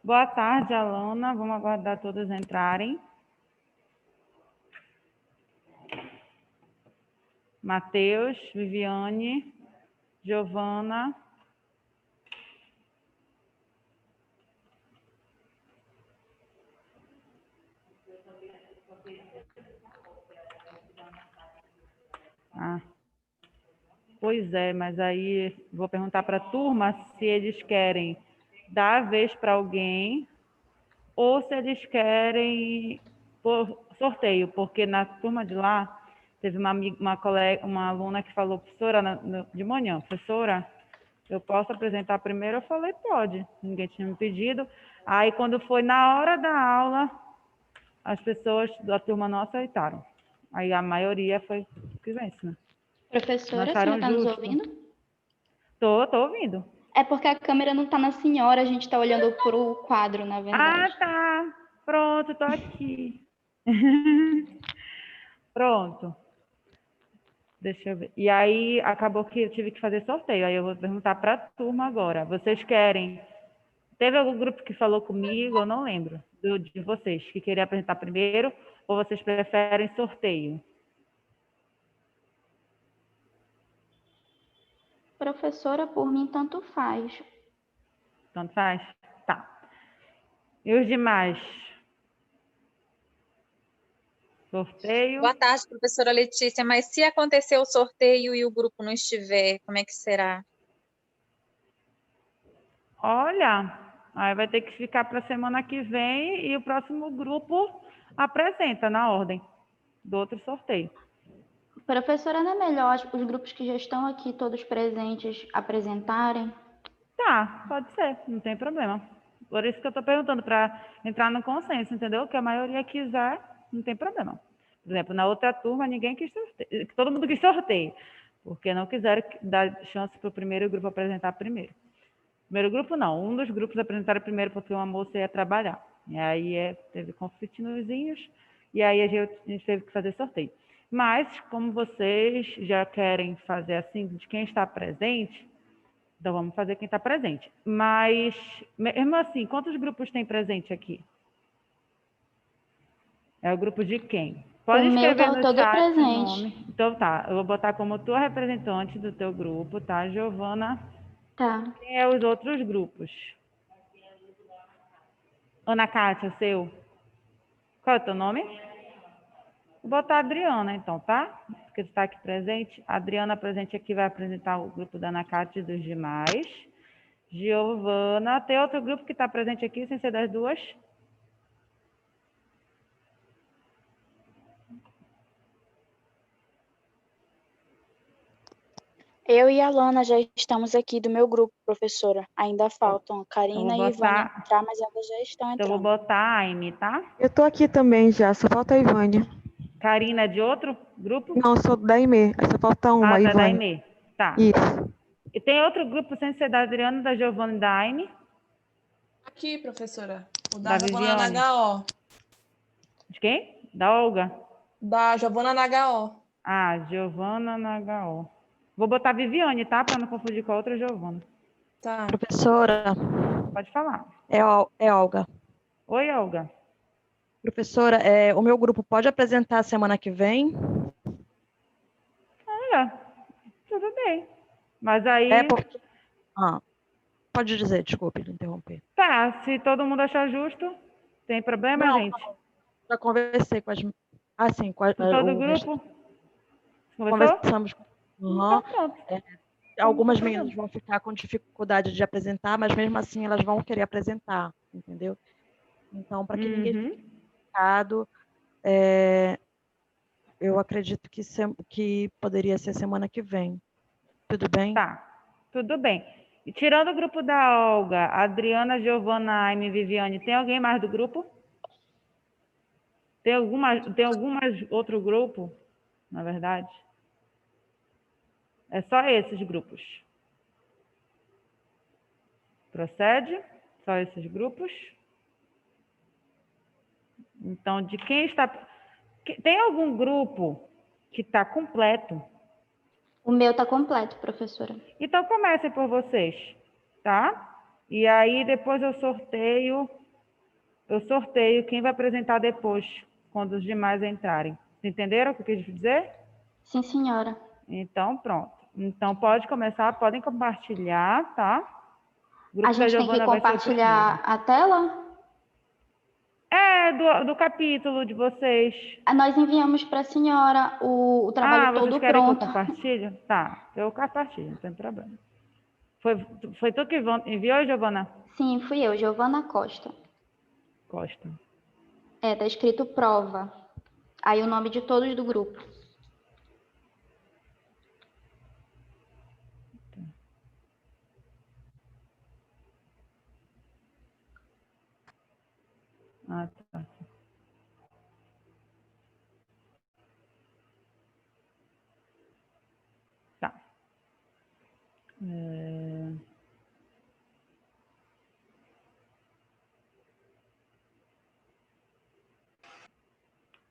Boa tarde, Alana. Vamos aguardar todos entrarem. Matheus, Viviane, Giovana. Pois é, mas aí vou perguntar para a turma se eles querem dar a vez para alguém ou se eles querem por sorteio, porque na turma de lá teve uma aluna que falou, professora, de manhã, professora, eu posso apresentar primeiro? Eu falei, pode, ninguém tinha me pedido. Aí, quando foi na hora da aula, as pessoas da turma não aceitaram. Aí a maioria foi que vence, né? Professora, a senhora Acharam está nos justo. ouvindo? Tô ouvindo. É porque a câmera não está na senhora, a gente está olhando para o quadro, na verdade. Ah, tá. Pronto, tô aqui. Pronto. Deixa eu ver. E aí, acabou que eu tive que fazer sorteio. Aí eu vou perguntar para a turma agora. Vocês querem? Teve algum grupo que falou comigo? Eu não lembro. De vocês, que queria apresentar primeiro? Ou vocês preferem sorteio? Professora, por mim, tanto faz. Tanto faz? Tá. E os demais? Sorteio? Boa tarde, professora Letícia. Mas se acontecer o sorteio e o grupo não estiver, como é que será? Olha, aí vai ter que ficar para a semana que vem e o próximo grupo apresenta na ordem do outro sorteio. Professora, não é melhor os grupos que já estão aqui, todos presentes, apresentarem? Tá, pode ser, não tem problema. Por isso que eu estou perguntando, para entrar no consenso, entendeu? Que a maioria quiser, não tem problema. Por exemplo, na outra turma, ninguém quis sorteio, todo mundo quis sorteio, porque não quiseram dar chance para o primeiro grupo apresentar primeiro. Primeiro grupo não, um dos grupos apresentaram primeiro porque uma moça ia trabalhar. E aí teve conflitinhozinhos, e aí a gente teve que fazer sorteio. Mas, como vocês já querem fazer assim, de quem está presente, então vamos fazer quem está presente. Mas, mesmo assim, quantos grupos tem presente aqui? É o grupo de quem? Pode O meu escrever tá no todo chat o presente. nome. Então tá, eu vou botar como tua representante do teu grupo, tá, Giovana? Tá. Quem é os outros grupos? Ana Cátia, seu? Qual é o teu nome? Vou botar a Adriana, então, tá? Porque tu está aqui presente. A Adriana presente aqui vai apresentar o grupo da Ana Cátia e dos demais. Giovana. Tem outro grupo que está presente aqui, sem ser das duas? Eu e a Lana já estamos aqui do meu grupo, professora. Ainda faltam Karina e Ivânia entrar, mas elas já estão Então, eu vou entrando. botar a Aime, tá? Eu tô aqui também já, só falta a Ivânia. Karina é de outro grupo? Não, eu sou da IME, só falta uma, Ah, tá, da Ivânia. Aime. Tá. Isso. E tem outro grupo sem ser da Adriana, da Giovana e da Aime? Aqui, professora. O Da da Giovana Viviane? HO. De quem? Da Olga? Da Giovana HO. Ah, Giovana na HO. Vou botar Viviane, tá? Para não confundir com a outra Giovana. Tá. Professora, Pode falar. é Olga. Oi, Olga. Professora, o meu grupo pode apresentar semana que vem? Olha, tudo bem. Mas aí, pode dizer, desculpe interromper. tá, se todo mundo achar justo, tem problema, Não, gente? já conversei com as... sim, com Com todo o grupo? Conversou? Conversamos. Então, pronto. Algumas meninas vão ficar com dificuldade de apresentar, mas mesmo assim elas vão querer apresentar, entendeu? Então, para que ninguém fique complicado, eu acredito que poderia ser semana que vem. Tudo bem? Tá, tudo bem. E tirando o grupo da Olga, Adriana, Giovana, Aime, Viviane, tem alguém mais do grupo? Tem algumas outro grupo, na verdade? É só esses grupos. Procede? Só esses grupos? Então, de quem está... Tem algum grupo que está completo? O meu tá completo, professora. Então, comecem por vocês, tá? E aí, depois eu sorteio eu sorteio quem vai apresentar depois, quando os demais entrarem. Entenderam o que eu quis dizer? Sim, senhora. Então, pronto. Então, pode começar, podem compartilhar, tá? O grupo A gente da tem que Giovana vai ser o compartilhar a tela? do capítulo de vocês. Nós enviamos para a senhora o trabalho Vocês todo querem pronto. que eu compartilhe? Tá, eu compartilho, não tem problema. Foi tu que enviou, Giovana? Sim, fui eu, Giovana Costa. Costa. Tá escrito prova. Aí o nome de todos do grupo. Tá. Tá.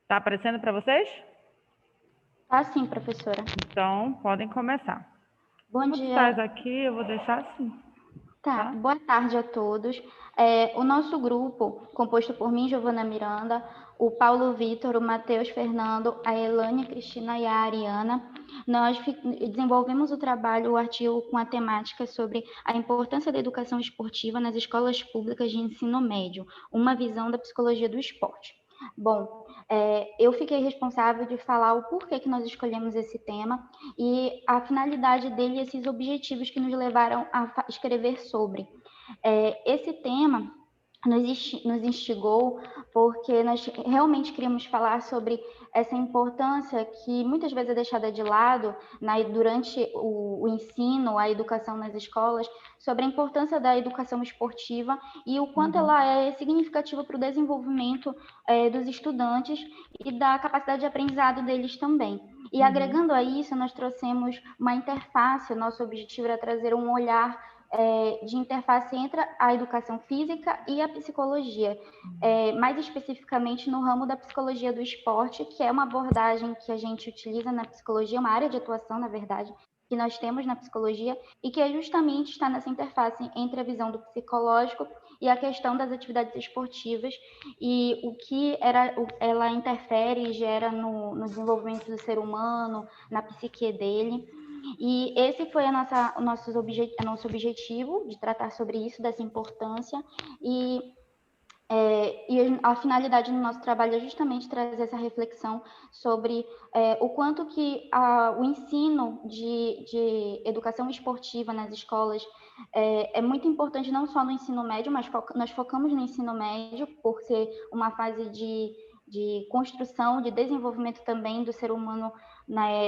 Tá aparecendo para vocês? Tá sim, professora. Então, podem começar. Bom Como tu dia. estás aqui, eu vou deixar assim. Tá, Tá? boa tarde a todos. O nosso grupo, composto por mim, Giovana Miranda, o Paulo Vitor, o Matheus Fernando, a Elane, a Cristina e a Ariana, nós desenvolvemos o trabalho, o artigo com a temática sobre a importância da educação esportiva nas escolas públicas de ensino médio, uma visão da psicologia do esporte. Bom, eu fiquei responsável de falar o porquê que nós escolhemos esse tema e a finalidade dele e esses objetivos que nos levaram a escrever sobre. Esse tema nos instigou porque nós realmente queríamos falar sobre essa importância que muitas vezes é deixada de lado durante o ensino, a educação nas escolas, sobre a importância da educação esportiva e o quanto ela é significativa para o desenvolvimento dos estudantes e da capacidade de aprendizado deles também. E agregando a isso, nós trouxemos uma interface, o nosso objetivo era trazer um olhar de interface entre a educação física e a psicologia, mais especificamente no ramo da psicologia do esporte, que é uma abordagem que a gente utiliza na psicologia, uma área de atuação, na verdade, que nós temos na psicologia, e que justamente está nessa interface entre a visão do psicológico e a questão das atividades esportivas, e o que ela interfere e gera no desenvolvimento do ser humano, na psique dele. E esse foi o nosso objetivo, de tratar sobre isso, dessa importância, e a finalidade do nosso trabalho é justamente trazer essa reflexão sobre o quanto que o ensino de educação esportiva nas escolas é muito importante, não só no ensino médio, mas nós focamos no ensino médio, por ser uma fase de construção, de desenvolvimento também do ser humano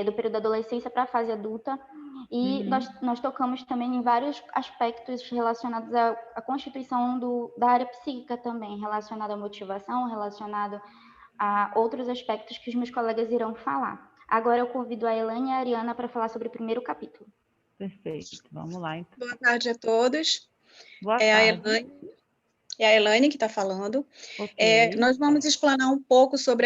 do período da adolescência para a fase adulta, e nós tocamos também em vários aspectos relacionados à constituição da área psíquica também, relacionado à motivação, relacionado a outros aspectos que os meus colegas irão falar. Agora eu convido a Elane e a Ariana para falar sobre o primeiro capítulo. Perfeito, vamos lá então. Boa tarde a todos. Boa tarde. É a Elane que está falando. Okay. Nós vamos explanar um pouco sobre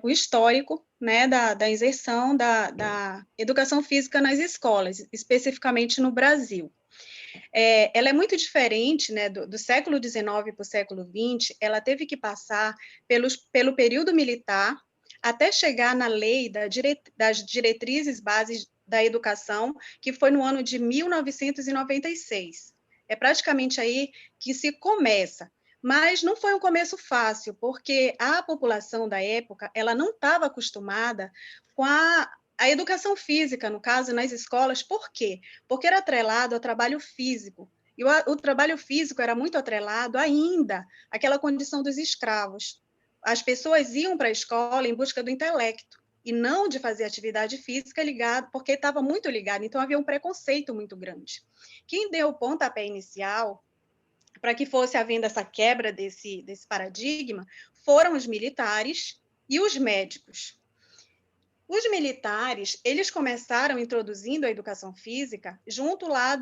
o histórico, né, da inserção da educação física nas escolas, especificamente no Brasil. Ela é muito diferente, né, do século XIX para o século XX, ela teve que passar pelo período militar até chegar na lei das diretrizes básicas da educação, que foi no ano de 1996. É praticamente aí que se começa. Mas não foi um começo fácil, porque a população da época ela não estava acostumada com a educação física, no caso, nas escolas. Por quê? Porque era atrelado ao trabalho físico. E o trabalho físico era muito atrelado ainda àquela condição dos escravos. As pessoas iam para a escola em busca do intelecto, e não de fazer atividade física porque estava muito ligado. Então, havia um preconceito muito grande. Quem deu o pontapé inicial para que fosse havendo essa quebra desse paradigma foram os militares e os médicos. Os militares, eles começaram introduzindo a educação física junto lá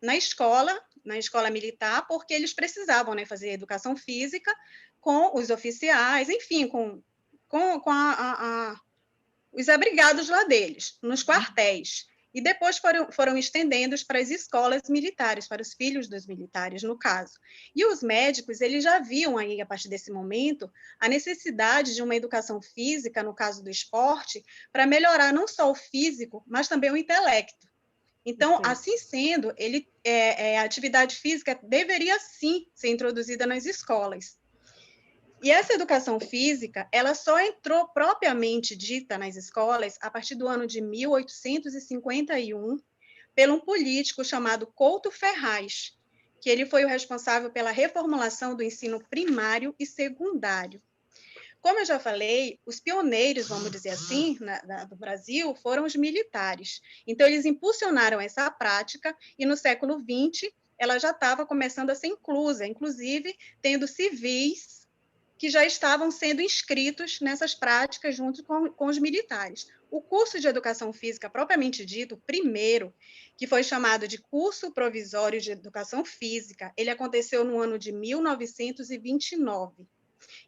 na escola militar, porque eles precisavam, né, fazer educação física com os oficiais, enfim, com os abrigados lá deles, nos quartéis. e depois foram estendendo para as escolas militares, para os filhos dos militares, no caso. E os médicos, eles já viam aí, a partir desse momento, a necessidade de uma educação física, no caso do esporte, para melhorar não só o físico, mas também o intelecto. Então, assim sendo, a atividade física deveria, sim, ser introduzida nas escolas. E essa educação física, ela só entrou propriamente dita nas escolas a partir do ano de 1851, pelo um político chamado Couto Ferraz, que ele foi o responsável pela reformulação do ensino primário e secundário. Como eu já falei, os pioneiros, vamos dizer assim, do Brasil, foram os militares. Então, eles impulsionaram essa prática e, no século XX, ela já estava começando a ser inclusa, inclusive tendo civis que já estavam sendo inscritos nessas práticas junto com os militares. O curso de educação física, propriamente dito, o primeiro, que foi chamado de Curso Provisório de Educação Física, ele aconteceu no ano de 1929,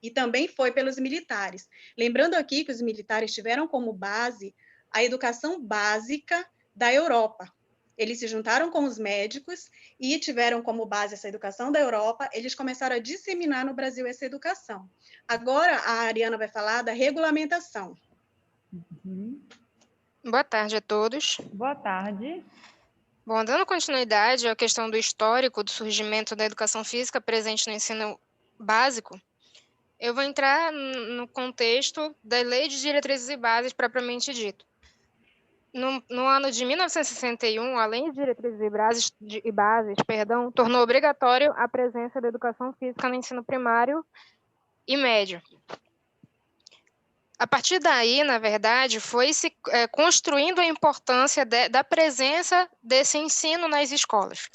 e também foi pelos militares. Lembrando aqui que os militares tiveram como base a educação básica da Europa. Eles se juntaram com os médicos e tiveram como base essa educação da Europa. Eles começaram a disseminar no Brasil essa educação. Agora, a Ariana vai falar da regulamentação. Boa tarde a todos. Boa tarde. Bom, dando continuidade à questão do histórico do surgimento da educação física presente no ensino básico, eu vou entrar no contexto da Lei de Diretrizes e Bases propriamente dito. No ano de 1961, a Lei de Diretrizes e Bases, tornou obrigatório a presença da educação física no ensino primário e médio. A partir daí, na verdade, foi se construindo a importância da presença desse ensino nas escolas.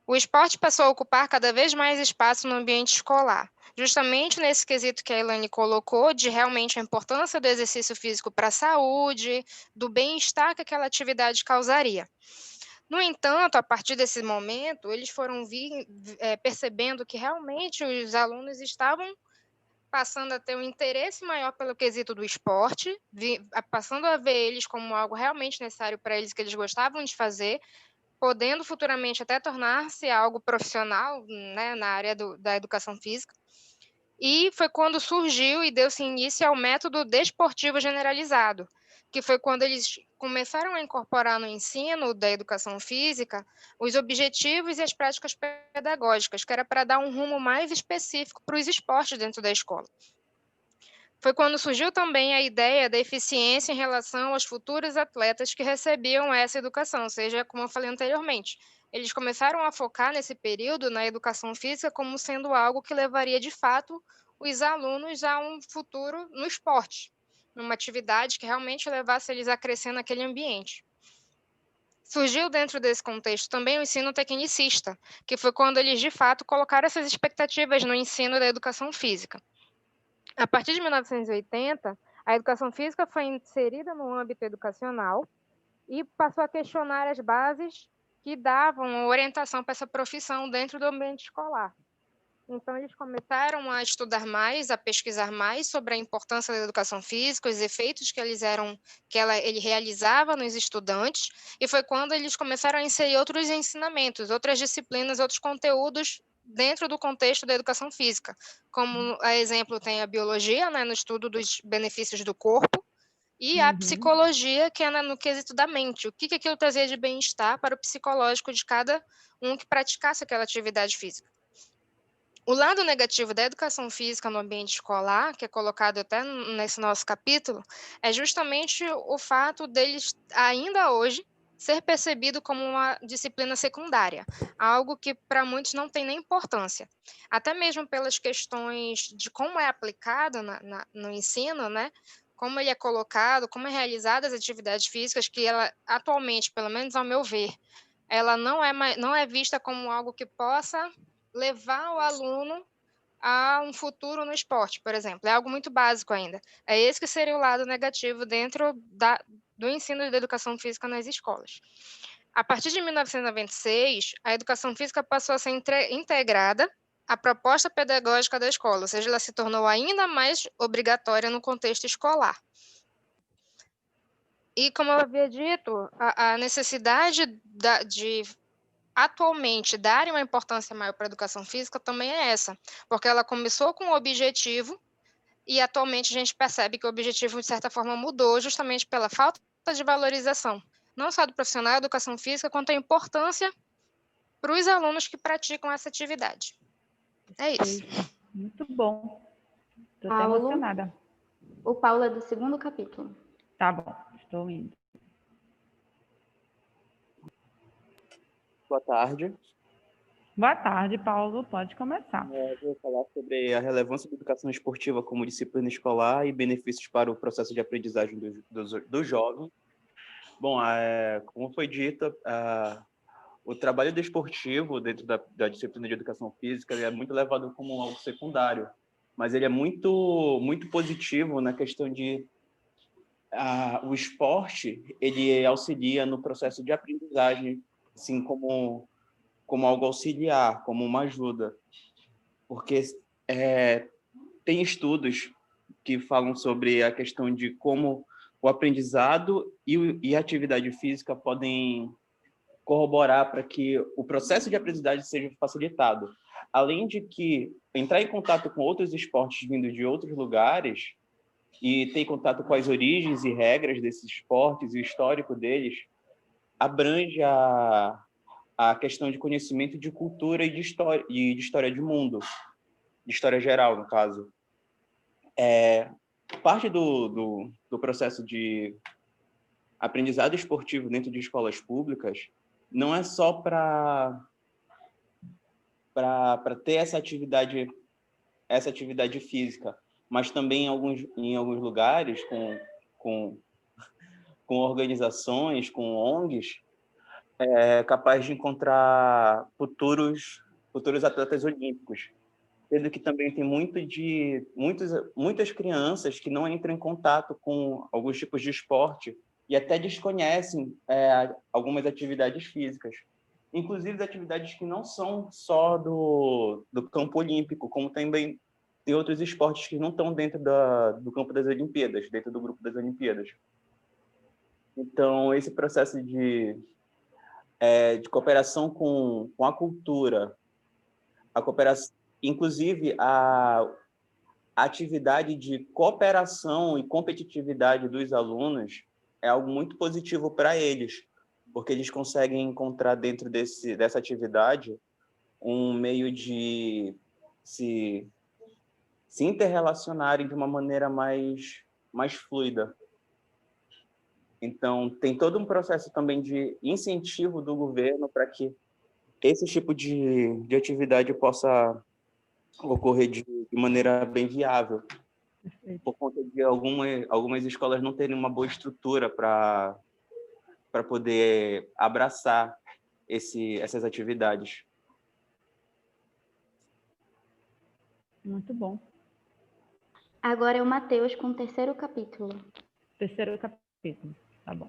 O esporte passou a ocupar cada vez mais espaço no ambiente escolar, justamente nesse quesito que a Elaine colocou, de realmente a importância do exercício físico para a saúde, do bem-estar que aquela atividade causaria. No entanto, a partir desse momento, eles foram percebendo que realmente os alunos estavam passando a ter um interesse maior pelo quesito do esporte, passando a ver eles como algo realmente necessário para eles, que eles gostavam de fazer, podendo futuramente até tornar-se algo profissional, né, na área da educação física. E foi quando surgiu e deu-se início ao método desportivo generalizado, que foi quando eles começaram a incorporar no ensino da educação física os objetivos e as práticas pedagógicas, que era para dar um rumo mais específico para os esportes dentro da escola. Foi quando surgiu também a ideia da eficiência em relação aos futuros atletas que recebiam essa educação, ou seja, como eu falei anteriormente, eles começaram a focar nesse período na educação física como sendo algo que levaria, de fato, os alunos a um futuro no esporte, numa atividade que realmente levasse eles a crescer naquele ambiente. Surgiu dentro desse contexto também o ensino tecnicista, que foi quando eles, de fato, colocaram essas expectativas no ensino da educação física. A partir de 1980, a educação física foi inserida no âmbito educacional e passou a questionar as bases que davam orientação para essa profissão dentro do ambiente escolar. Então, eles começaram a estudar mais, a pesquisar mais sobre a importância da educação física, os efeitos que ele realizava nos estudantes, e foi quando eles começaram a inserir outros ensinamentos, outras disciplinas, outros conteúdos dentro do contexto da educação física. Como a exemplo tem a biologia, né, no estudo dos benefícios do corpo, e a psicologia, que é no quesito da mente. O que aquilo trazia de bem-estar para o psicológico de cada um que praticasse aquela atividade física. O lado negativo da educação física no ambiente escolar, que é colocado até nesse nosso capítulo, é justamente o fato deles, ainda hoje, ser percebido como uma disciplina secundária, algo que para muitos não tem nem importância. Até mesmo pelas questões de como é aplicado no ensino, né? Como ele é colocado, como é realizadas as atividades físicas, que ela atualmente, pelo menos ao meu ver, ela não é vista como algo que possa levar o aluno a um futuro no esporte, por exemplo. É algo muito básico ainda. É esse que seria o lado negativo dentro do ensino da educação física nas escolas. A partir de 1996, a educação física passou a ser integrada à proposta pedagógica da escola, ou seja, ela se tornou ainda mais obrigatória no contexto escolar. E como eu havia dito, a necessidade de atualmente darem uma importância maior para a educação física também é essa, porque ela começou com um objetivo e atualmente a gente percebe que o objetivo, de certa forma, mudou justamente pela falta de valorização, não só do profissional da educação física, quanto a importância para os alunos que praticam essa atividade. É isso. Muito bom. Estou até Paulo. emocionada. O Paulo é do 2º capítulo. Tá bom, estou indo. Boa tarde. Boa tarde, Paulo. Pode começar. Eu vou falar sobre a relevância da educação esportiva como disciplina escolar e benefícios para o processo de aprendizagem do jovem. Bom, como foi dito, o trabalho desportivo dentro da disciplina de educação física é muito levado como algo secundário, mas ele é muito, muito positivo na questão de o esporte, ele auxilia no processo de aprendizagem, assim como algo auxiliar, como uma ajuda, porque tem estudos que falam sobre a questão de como o aprendizado e a atividade física podem corroborar para que o processo de aprendizagem seja facilitado. Além de que entrar em contato com outros esportes vindos de outros lugares e ter contato com as origens e regras desses esportes e o histórico deles, abrange a questão de conhecimento de cultura e de história de mundo, de história geral, no caso. Parte do processo de aprendizado esportivo dentro de escolas públicas não é só para ter essa atividade física, mas também em alguns lugares, com organizações, com ONGs, capaz de encontrar futuros atletas olímpicos, sendo que também tem muitas crianças que não entram em contato com alguns tipos de esporte e até desconhecem algumas atividades físicas, inclusive atividades que não são só do campo olímpico, como também tem outros esportes que não estão dentro do campo das Olimpíadas, dentro do grupo das Olimpíadas. Então, esse processo de cooperação com a cultura, a cooperação, inclusive a atividade de cooperação e competitividade dos alunos é algo muito positivo para eles, porque eles conseguem encontrar dentro dessa atividade um meio de se interrelacionarem de uma maneira mais fluida. Então, tem todo um processo também de incentivo do governo para que esse tipo de atividade possa ocorrer de maneira bem viável, por conta de algumas escolas não terem uma boa estrutura para poder abraçar essas atividades. Muito bom. Agora é o Matheus com o 3º capítulo. 3º capítulo, tá bom.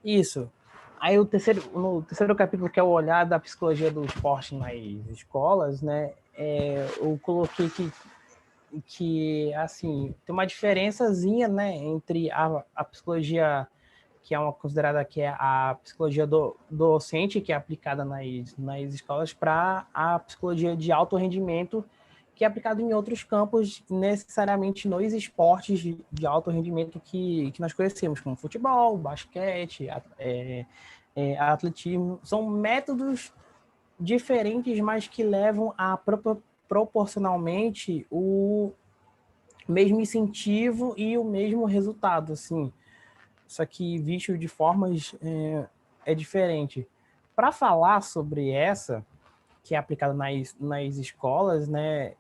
Isso. Aí no terceiro capítulo, que é o olhar da psicologia do esporte nas escolas, né? Eu coloquei que assim, tem uma diferençazinha, né, entre a psicologia que é uma considerada que é a psicologia docente, que é aplicada nas escolas, para a psicologia de alto rendimento, que é aplicada em outros campos, necessariamente nos esportes de alto rendimento que nós conhecemos, como futebol, basquete, atletismo. São métodos diferentes, mas que levam a proporcionalmente o mesmo incentivo e o mesmo resultado, assim. Só que visto de formas diferente. Para falar sobre essa, que é aplicada nas escolas, né,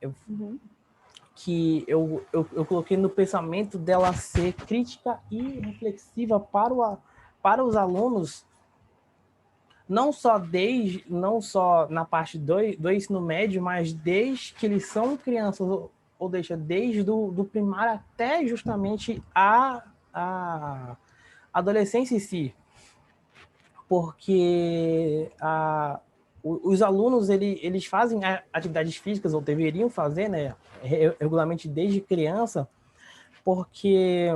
que eu coloquei no pensamento dela ser crítica e reflexiva para os alunos, não só na parte do ensino médio, mas desde que eles são crianças, ou deixa desde do primário até justamente a adolescência em si, porque os alunos eles fazem atividades físicas, ou deveriam fazer, né, regularmente desde criança, porque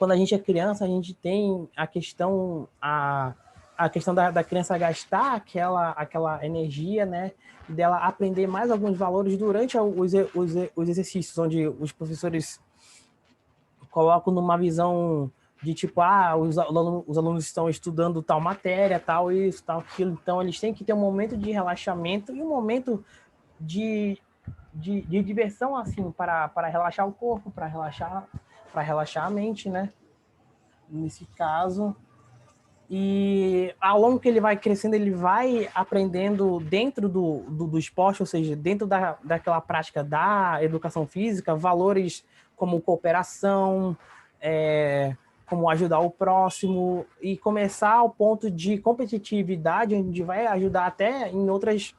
quando a gente é criança, a gente tem a questão da criança gastar aquela energia, né, dela aprender mais alguns valores durante os exercícios, onde os professores colocam numa visão de tipo, os alunos estão estudando tal matéria, tal isso, tal aquilo, então eles têm que ter um momento de relaxamento e um momento de diversão, assim, para relaxar o corpo, para relaxar a mente, né? Nesse caso. E ao longo que ele vai crescendo, ele vai aprendendo dentro do esporte, ou seja, dentro daquela prática da educação física, valores como cooperação, como ajudar o próximo, e começar ao ponto de competitividade, onde vai ajudar até em outras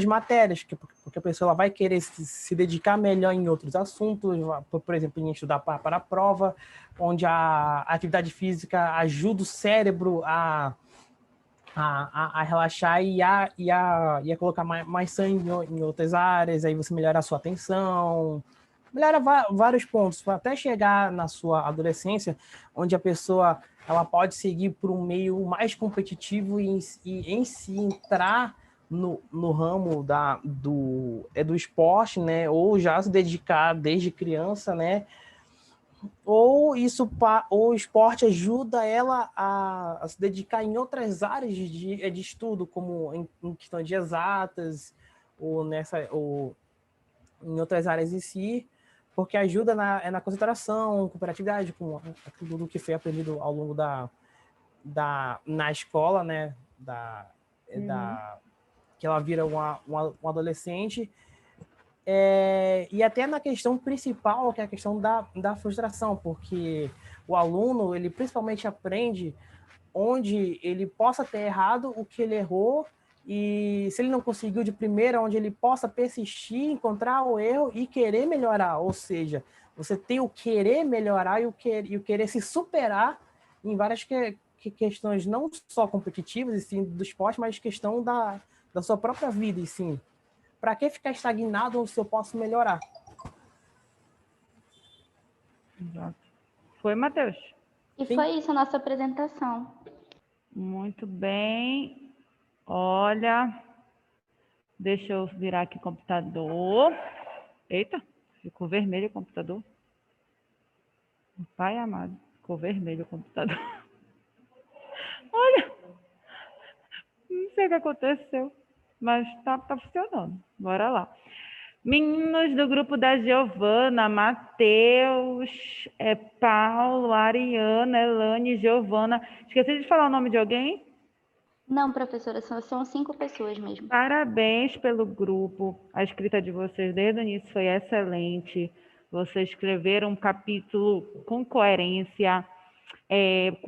matérias, porque a pessoa vai querer se dedicar melhor em outros assuntos, por exemplo, em estudar para a prova, onde a atividade física ajuda o cérebro a relaxar e a colocar mais sangue em outras áreas, aí você melhora a sua atenção, melhora vários pontos, até chegar na sua adolescência, onde a pessoa ela pode seguir por um meio mais competitivo e em si entrar no ramo do esporte, né? Ou já se dedicar desde criança, né? Ou o esporte ajuda ela a se dedicar em outras áreas de estudo, como em questão de exatas, ou em outras áreas em si, porque ajuda na concentração, cooperatividade, com tudo que foi aprendido ao longo na escola, né? Que ela vira um adolescente, e até na questão principal, que é a questão da frustração, porque o aluno, ele principalmente aprende onde ele possa ter errado o que ele errou, e se ele não conseguiu de primeira, onde ele possa persistir, encontrar o erro e querer melhorar, ou seja, você tem o querer melhorar e o querer se superar em várias questões, não só competitivas, e sim do esporte, mas questão da sua própria vida, e sim. Para que ficar estagnado se eu posso melhorar? Exato. Foi, Matheus? E foi isso a nossa apresentação. Muito bem. Olha, deixa eu virar aqui o computador. Eita, ficou vermelho o computador. Pai amado, ficou vermelho o computador. Olha, não sei o que aconteceu, mas tá funcionando. Bora lá. Meninos do grupo da Giovana, Matheus, Paulo, Ariana, Elane, Giovana. Esqueci de falar o nome de alguém? Não, professora, são 5 pessoas mesmo. Parabéns pelo grupo. A escrita de vocês desde o início foi excelente. Vocês escreveram um capítulo com coerência,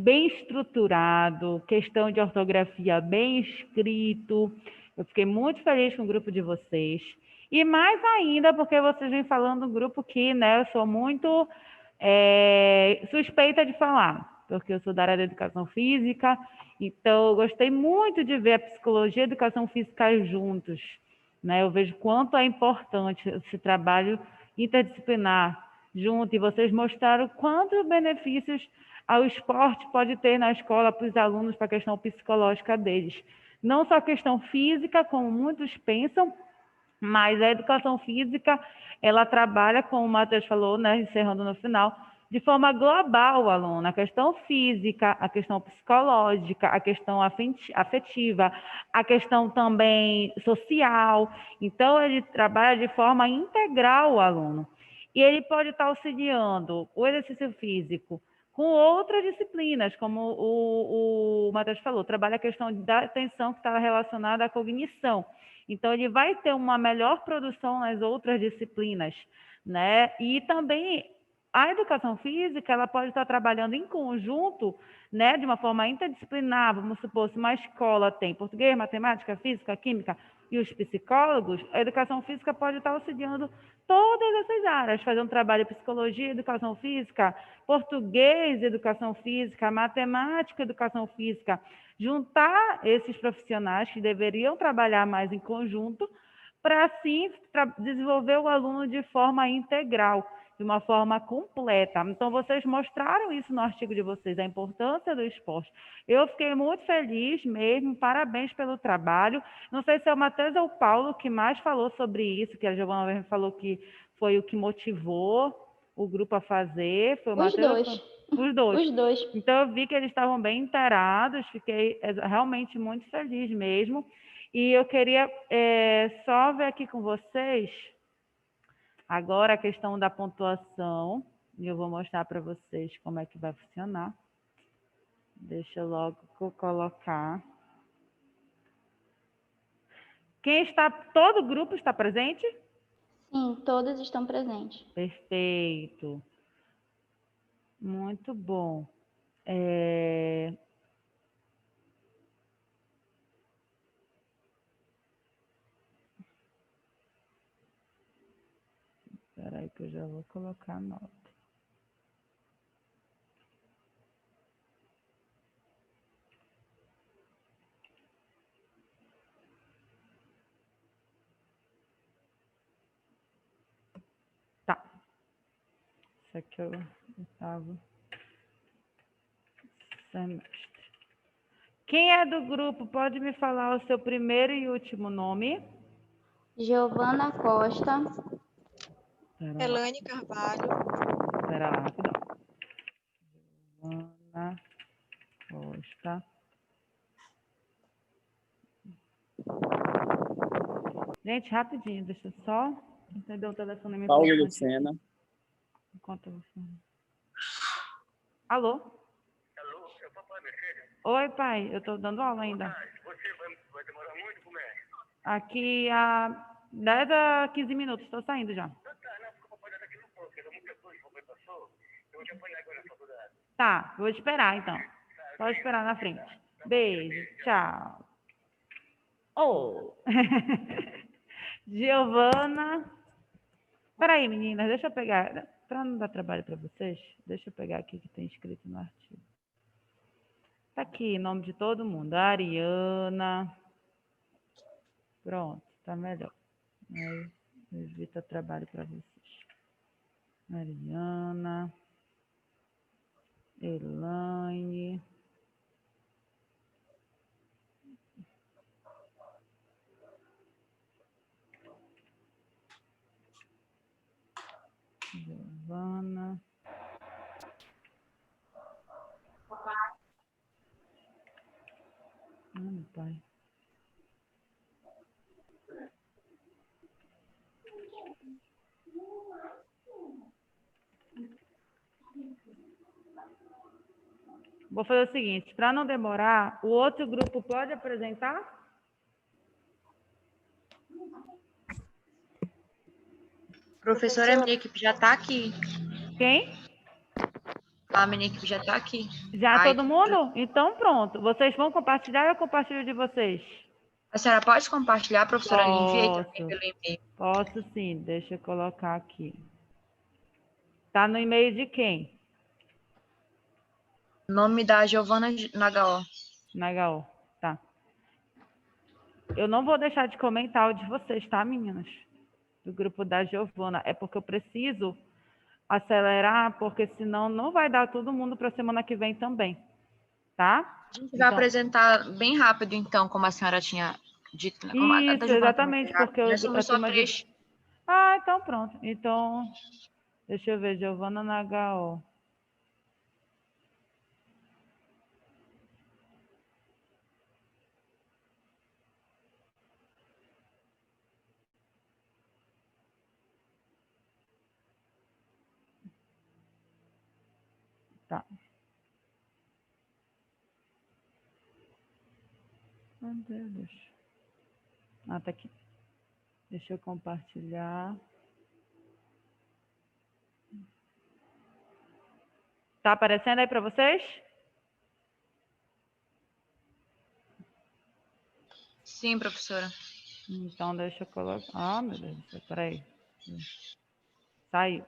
bem estruturado, questão de ortografia bem escrito. Eu fiquei muito feliz com o grupo de vocês. E mais ainda porque vocês vêm falando do grupo que, né, eu sou muito suspeita de falar, porque eu sou da área da educação física, então eu gostei muito de ver a psicologia e a educação física juntos, né? Eu vejo quanto é importante esse trabalho interdisciplinar junto, e vocês mostraram quantos benefícios o esporte pode ter na escola para os alunos, para a questão psicológica deles. Não só a questão física, como muitos pensam, mas a educação física, ela trabalha, como o Matheus falou, né, encerrando no final, de forma global o aluno, a questão física, a questão psicológica, a questão afetiva, a questão também social. Então, ele trabalha de forma integral o aluno. E ele pode estar auxiliando o exercício físico com outras disciplinas, como o Matheus falou, trabalha a questão da atenção que está relacionada à cognição. Então, ele vai ter uma melhor produção nas outras disciplinas, né? E também a educação física, ela pode estar trabalhando em conjunto, né? De uma forma interdisciplinar. Vamos supor, se uma escola tem português, matemática, física, química e os psicólogos, a educação física pode estar auxiliando todas essas áreas, fazendo trabalho de psicologia, educação física, português, educação física, matemática, educação física, juntar esses profissionais que deveriam trabalhar mais em conjunto para, assim, desenvolver o aluno de forma integral. de uma forma completa. Então, vocês mostraram isso no artigo de vocês, a importância do esporte. Eu fiquei muito feliz mesmo, parabéns pelo trabalho. Não sei se é o Matheus ou o Paulo que mais falou sobre isso, que a Giovana mesmo falou que foi o que motivou o grupo a fazer. Foi o Os Matheus? dois. Os dois. Os dois. Então, eu vi que eles estavam bem inteirados, fiquei realmente muito feliz mesmo. E eu queria só ver aqui com vocês agora a questão da pontuação. E eu vou mostrar para vocês como é que vai funcionar. Deixa eu logo colocar. Todo o grupo está presente? Sim, todos estão presentes. Perfeito. Muito bom. Espera aí que eu já vou colocar a nota. Tá. Isso aqui é o oitavo semestre. Quem é do grupo pode me falar o seu primeiro e último nome? Giovana Costa. Elane Carvalho. Espera lá, rapidão. Giovana Costa. Gente, rapidinho, deixa eu só entender o telefone. Paulo Lucena. Enquanto você... Alô? Alô, é o papai, minha filha? Oi, pai, eu estou dando aula ainda. Você vai demorar muito, como é? Aqui a 10 a 15 minutos, estou saindo já. Não, porque o papai está aqui no ponto, porque muita coisa que o papai passou, eu já fui agora na faculdade. Tá, vou esperar então. Pode esperar na frente. Beijo, tchau. Oh. Giovana. Peraí, meninas, deixa eu pegar. Para não dar trabalho para vocês, deixa eu pegar aqui que tem escrito no artigo. Tá aqui, nome de todo mundo. Ariana. Pronto, tá melhor. Aí, evita trabalho para vocês. Ariana. Elaine. Giovana. Meu pai. Vou fazer o seguinte, para não demorar, o outro grupo pode apresentar? Professora, a minha equipe já está aqui. Quem? A minha equipe já está aqui. Já todo mundo? Então pronto. Vocês vão compartilhar ou eu compartilho de vocês? A senhora pode compartilhar, professora? Enviei também pelo e-mail. Posso sim, deixa eu colocar aqui. Tá no e-mail de quem? Nome da Giovana Nagaó. Nagaó, tá. Eu não vou deixar de comentar o de vocês, tá, meninas? Do grupo da Giovana. É porque eu preciso acelerar, porque senão não vai dar todo mundo para a semana que vem também. Tá? A gente vai apresentar bem rápido, então, como a senhora tinha dito. Isso, exatamente, porque nós somos só 3. Ah, então pronto. Então, deixa eu ver, Giovana Nagaó. Tá. Meu Deus. Ah, tá aqui. Deixa eu compartilhar. Tá aparecendo aí para vocês? Sim, professora. Então, deixa eu colocar... Ah, meu Deus do céu, peraí. Saiu.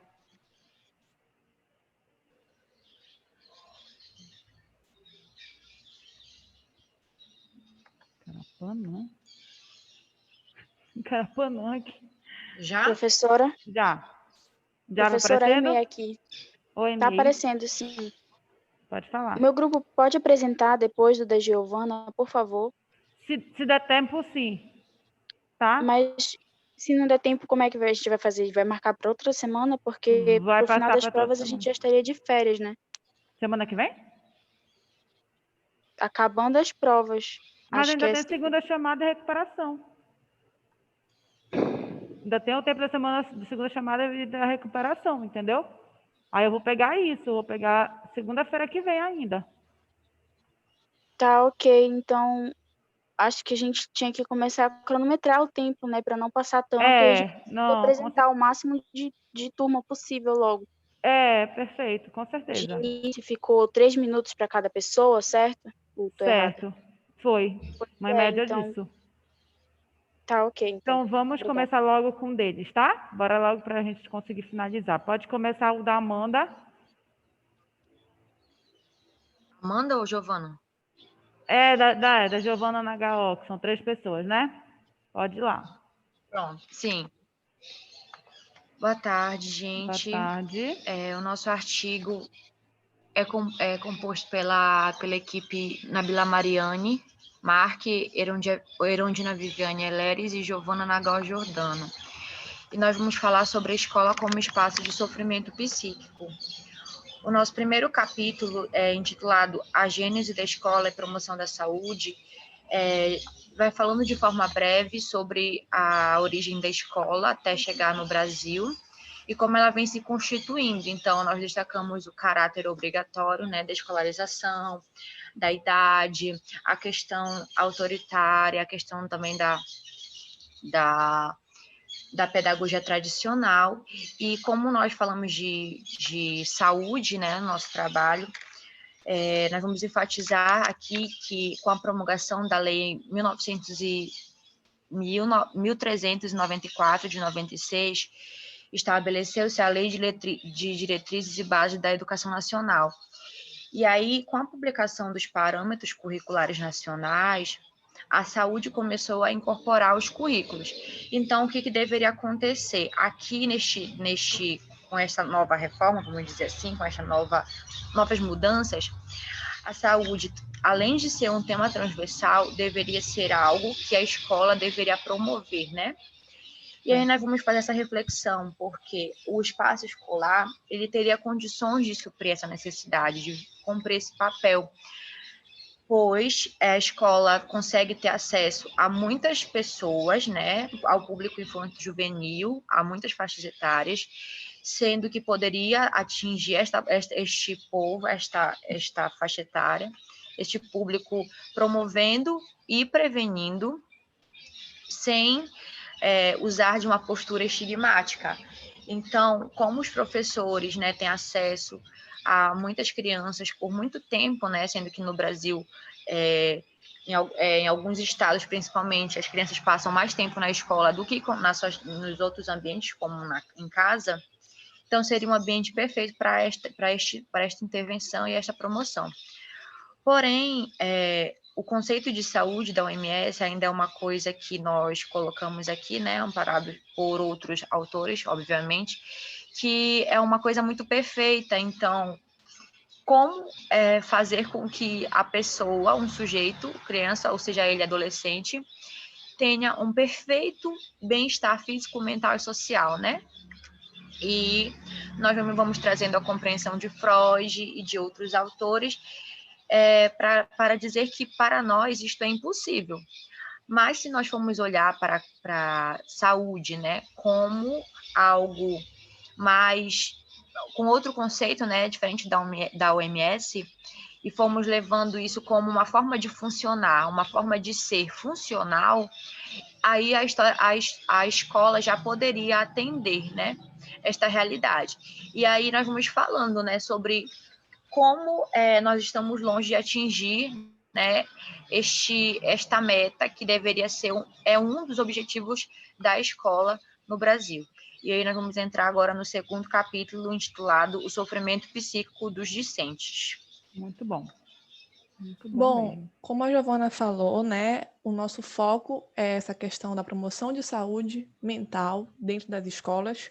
Carapanã. Carapanã aqui. Já? Professora? Já. Já vai Professora, aparecendo? Aimee aqui. Oi, Tá Aimee. aparecendo, sim. Pode falar. O meu grupo pode apresentar depois do da Giovana, por favor? Se der tempo, sim. Tá? Mas se não der tempo, como é que a gente vai fazer? Vai marcar para outra semana? Porque Vai pro final passar das para outra provas a semana. gente já estaria de férias, né? Semana que vem? Acabando as provas. Mas Acho que ainda é tem segunda chamada e recuperação. Ainda tem o tempo da semana de segunda chamada e da recuperação, entendeu? Aí eu vou pegar isso, vou pegar segunda-feira que vem ainda. Tá, ok. Então, acho que a gente tinha que começar a cronometrar o tempo, né? Para não passar tanto e a gente Não, apresentar o máximo de turma possível logo. Perfeito, com De certeza. início ficou 3 minutos para cada pessoa, certo? Ou tô errada? Certo, foi. Uma É, média então, disso. tá, ok. Então vamos Obrigada. começar logo com um deles, tá? Bora logo para a gente conseguir finalizar. Pode começar o da Amanda. Amanda ou Giovana? Da Giovana Nagaó, que são 3 pessoas, né? Pode ir lá. Pronto, sim. Boa tarde, Boa gente. tarde. O nosso artigo é composto pela equipe Nabila Mariane, Mark, Erondina Viviane Eleres e Giovana Nagal Giordano. E nós vamos falar sobre a escola como espaço de sofrimento psíquico. O nosso primeiro capítulo é intitulado A Gênese da Escola e Promoção da Saúde. Vai falando de forma breve sobre a origem da escola até chegar no Brasil e como ela vem se constituindo. Então, nós destacamos o caráter obrigatório, né, da escolarização, da idade, a questão autoritária, a questão também da pedagogia tradicional. E como nós falamos de saúde, né, no nosso trabalho, nós vamos enfatizar aqui que com a promulgação da Lei 1394 de 96, estabeleceu-se a Lei de Diretrizes e Bases da Educação Nacional. E aí, com a publicação dos parâmetros curriculares nacionais, a saúde começou a incorporar os currículos. Então, o que deveria acontecer? Aqui, com essa nova reforma, vamos dizer assim, com essas novas mudanças, a saúde, além de ser um tema transversal, deveria ser algo que a escola deveria promover, né? E aí nós vamos fazer essa reflexão, porque o espaço escolar, ele teria condições de suprir essa necessidade, de cumprir esse papel, pois a escola consegue ter acesso a muitas pessoas, né, ao público infantil juvenil, a muitas faixas etárias, sendo que poderia atingir este povo, esta faixa etária, este público, promovendo e prevenindo, sem usar de uma postura estigmática. Então, como os professores, né, têm acesso a muitas crianças por muito tempo, né, sendo que no Brasil, em alguns estados principalmente, as crianças passam mais tempo na escola do que nos outros ambientes, como em casa, então seria um ambiente perfeito para esta intervenção e esta promoção. Porém, o conceito de saúde da OMS ainda é uma coisa que nós colocamos aqui, né, amparado por outros autores, obviamente, que é uma coisa muito perfeita. Então, como fazer com que a pessoa, um sujeito, criança, ou seja, ele adolescente, tenha um perfeito bem-estar físico, mental e social, né? E nós vamos trazendo a compreensão de Freud e de outros autores, para dizer que para nós isto é impossível. Mas se nós formos olhar para a saúde, né, como algo mais, com outro conceito, né, diferente da OMS, e formos levando isso como uma forma de funcionar, uma forma de ser funcional, aí a escola já poderia atender, né, esta realidade. E aí nós vamos falando, né, sobre como nós estamos longe de atingir, né, esta meta que deveria ser um dos objetivos da escola no Brasil. E aí nós vamos entrar agora no segundo capítulo, intitulado O Sofrimento Psíquico dos Discentes. Muito bom. Muito Bom, mesmo. como a Giovana falou, né, o nosso foco é essa questão da promoção de saúde mental dentro das escolas.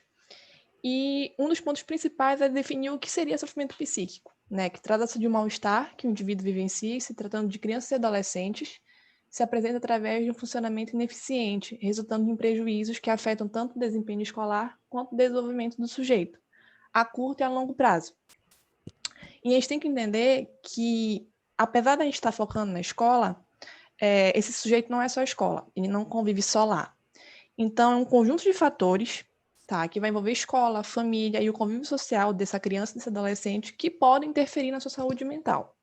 E um dos pontos principais é definir o que seria sofrimento psíquico, né? Que trata-se de um mal-estar que o indivíduo vivencia, se tratando de crianças e adolescentes, se apresenta através de um funcionamento ineficiente, resultando em prejuízos que afetam tanto o desempenho escolar quanto o desenvolvimento do sujeito, a curto e a longo prazo. E a gente tem que entender que, apesar da gente estar focando na escola, esse sujeito não é só a escola, ele não convive só lá. Então, é um conjunto de fatores, tá, que vai envolver escola, família e o convívio social dessa criança e desse adolescente que podem interferir na sua saúde mental.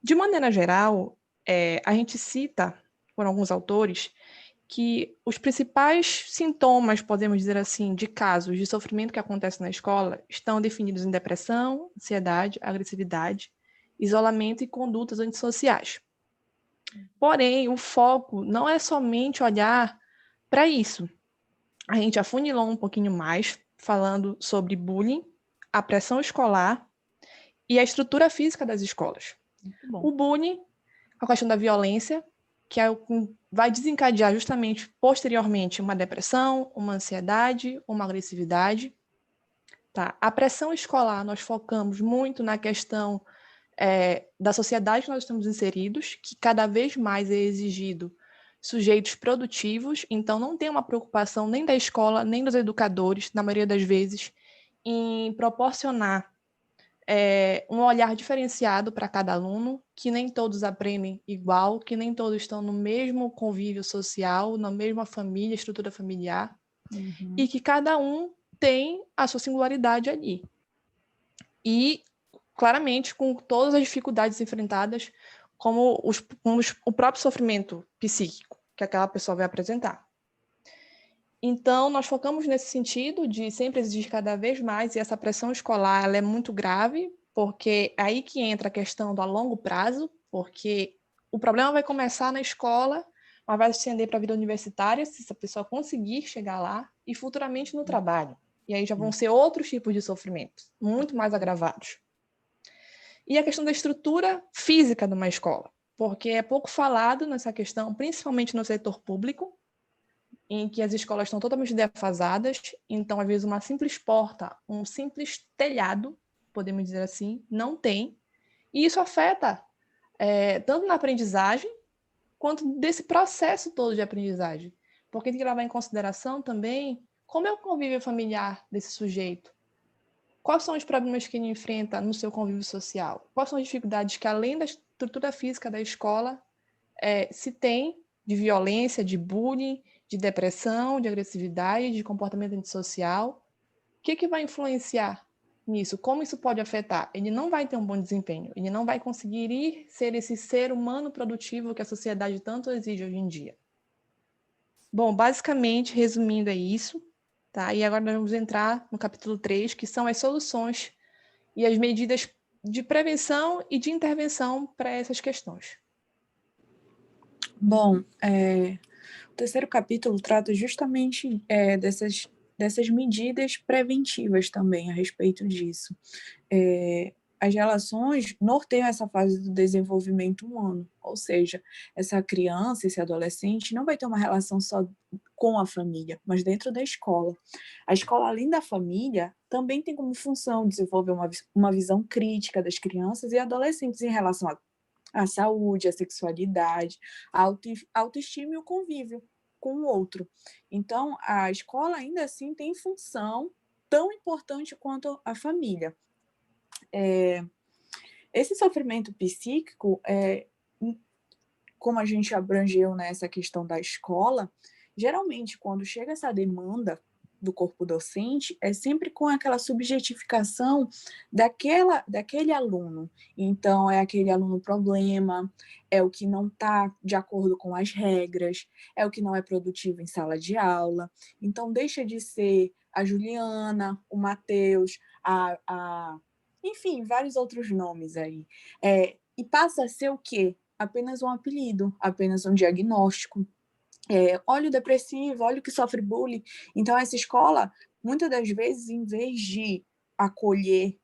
De maneira geral, a gente cita, por alguns autores, que os principais sintomas, podemos dizer assim, de casos de sofrimento que acontece na escola estão definidos em depressão, ansiedade, agressividade, isolamento e condutas antissociais. Porém, o foco não é somente olhar para isso. A gente afunilou um pouquinho mais, falando sobre bullying, a pressão escolar e a estrutura física das escolas. O bullying, a questão da violência, que é o que vai desencadear justamente, posteriormente, uma depressão, uma ansiedade, uma agressividade. Tá? A pressão escolar, nós focamos muito na questão da sociedade que nós estamos inseridos, que cada vez mais é exigido sujeitos produtivos, então não tem uma preocupação nem da escola, nem dos educadores, na maioria das vezes, em proporcionar um olhar diferenciado para cada aluno, que nem todos aprendem igual, que nem todos estão no mesmo convívio social, na mesma família, estrutura familiar, e que cada um tem a sua singularidade ali. E, claramente, com todas as dificuldades enfrentadas, como o próprio sofrimento psíquico que aquela pessoa vai apresentar. Então, nós focamos nesse sentido de sempre exigir cada vez mais, e essa pressão escolar ela é muito grave, porque é aí que entra a questão do a longo prazo, porque o problema vai começar na escola, mas vai se estender para a vida universitária, se essa pessoa conseguir chegar lá, e futuramente no trabalho. E aí já vão ser outros tipos de sofrimentos, muito mais agravados. E a questão da estrutura física de uma escola, porque é pouco falado nessa questão, principalmente no setor público, em que as escolas estão totalmente defasadas, então, às vezes, uma simples porta, um simples telhado, podemos dizer assim, não tem, e isso afeta tanto na aprendizagem, quanto desse processo todo de aprendizagem, porque tem que levar em consideração também como é o convívio familiar desse sujeito, quais são os problemas que ele enfrenta no seu convívio social, quais são as dificuldades que, além da estrutura física da escola, se tem de violência, de bullying, de depressão, de agressividade, de comportamento antissocial. O que vai influenciar nisso? Como isso pode afetar? Ele não vai ter um bom desempenho, ele não vai conseguir ser esse ser humano produtivo que a sociedade tanto exige hoje em dia. Bom, basicamente, resumindo, é isso. Tá? E agora nós vamos entrar no capítulo 3, que são as soluções e as medidas de prevenção e de intervenção para essas questões. Bom, o terceiro capítulo trata justamente dessas medidas preventivas também a respeito disso. As relações norteiam essa fase do desenvolvimento humano, ou seja, essa criança, esse adolescente não vai ter uma relação só com a família, mas dentro da escola. A escola, além da família, também tem como função desenvolver uma visão crítica das crianças e adolescentes em relação à saúde, à sexualidade, à autoestima e o convívio com o outro. Então, a escola ainda assim tem função tão importante quanto a família. Esse sofrimento psíquico, como a gente abrangeu nessa questão da escola, geralmente quando chega essa demanda do corpo docente, é sempre com aquela subjetificação daquele aluno. Então, é aquele aluno problema, é o que não está de acordo com as regras, é o que não é produtivo em sala de aula. Então, deixa de ser a Juliana, o Matheus, enfim, vários outros nomes aí. E passa a ser o quê? Apenas um apelido, apenas um diagnóstico. Olha o depressivo, olha o que sofre bullying. Então, essa escola, muitas das vezes, em vez de acolher